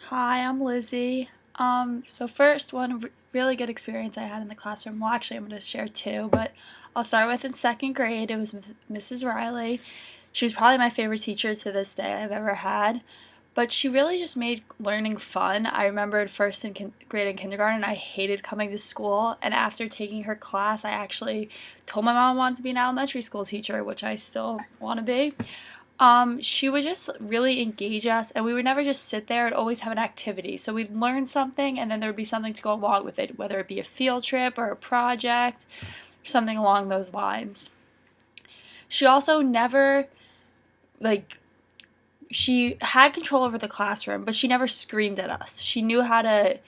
Hi, I'm Lizzie. So first, one really good experience I had in the classroom. Well, actually, I'm going to share two, but I'll start with in second grade. It was with Mrs. Riley. She was probably my favorite teacher to this day I've ever had, but she really just made learning fun. I remembered first in grade and kindergarten, I hated coming to school, and after taking her class, I actually told my mom I wanted to be an elementary school teacher, which I still want to be. She would just really engage us, and we would never just sit there and always have an activity. So we'd learn something, and then there would be something to go along with it, whether it be a field trip or a project, something along those lines. She also never, like, she had control over the classroom, but she never screamed at us. She knew how to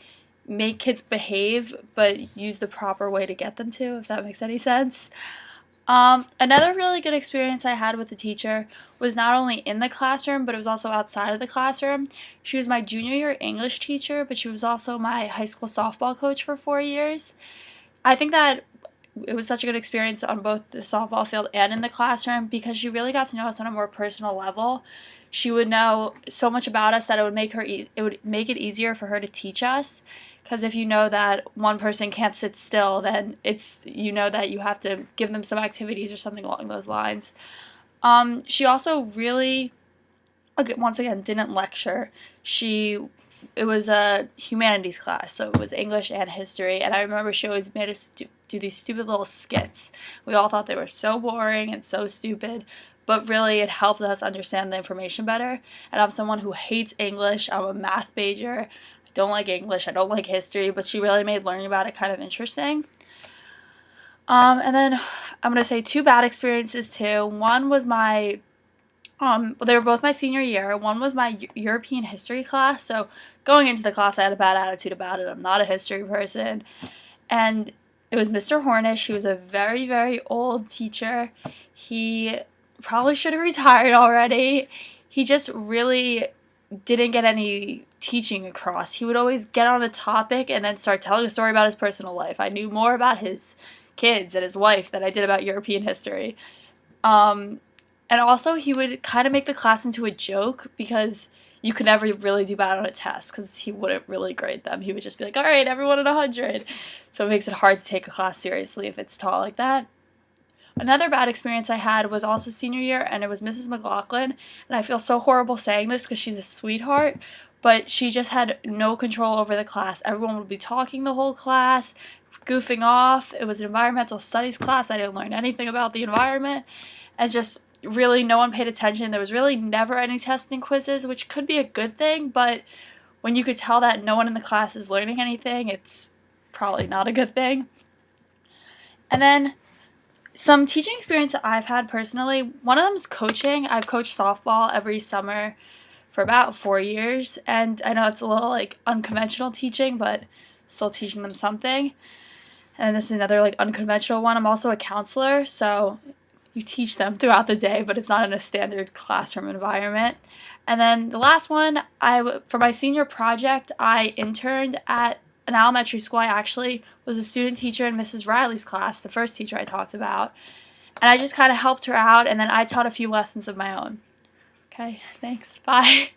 make kids behave, but use the proper way to get them to, if that makes any sense. Another really good experience I had with the teacher was not only in the classroom, but it was also outside of the classroom. She was my junior year English teacher, but she was also my high school softball coach for 4 years. I think that it was such a good experience on both the softball field and in the classroom because she really got to know us on a more personal level. She would know so much about us that it would make it easier for her to teach us. Because if you know that one person can't sit still, then that you have to give them some activities or something along those lines. She also really, okay, once again, didn't lecture. It was a humanities class, so it was English and history, and I remember she always made us do these stupid little skits. We all thought they were so boring and so stupid, but really it helped us understand the information better. And I'm someone who hates English. I'm a math major. I don't like English. I don't like history, but she really made learning about it kind of interesting. And then I'm going to say two bad experiences too. One was they were both my senior year. One was my European history class. So going into the class, I had a bad attitude about it. I'm not a history person. And it was Mr. Hornish. He was a very, very old teacher. He probably should have retired already. He just really didn't get any teaching across. He would always get on a topic and then start telling a story about his personal life. I knew more about his kids and his wife than I did about European history. And also, he would kind of make the class into a joke because you could never really do bad on a test because he wouldn't really grade them. He would just be like, all right, everyone at 100. So it makes it hard to take a class seriously if it's taught like that. Another bad experience I had was also senior year, and it was Mrs. McLaughlin. And I feel so horrible saying this because she's a sweetheart, but she just had no control over the class. Everyone would be talking the whole class, goofing off. It was an environmental studies class. I didn't learn anything about the environment, and just really no one paid attention. There was really never any testing quizzes, which could be a good thing, but when you could tell that no one in the class is learning anything, it's probably not a good thing. And then some teaching experience that I've had personally, one of them is coaching. I've coached softball every summer for about 4 years, and I know it's a little unconventional teaching, but still teaching them something. And this is another unconventional one. I'm also a counselor, so you teach them throughout the day, but it's not in a standard classroom environment. And then the last one, for my senior project, I interned at an elementary school. I actually was a student teacher in Mrs. Riley's class, the first teacher I talked about. And I just kind of helped her out, and then I taught a few lessons of my own. Okay, thanks. Bye.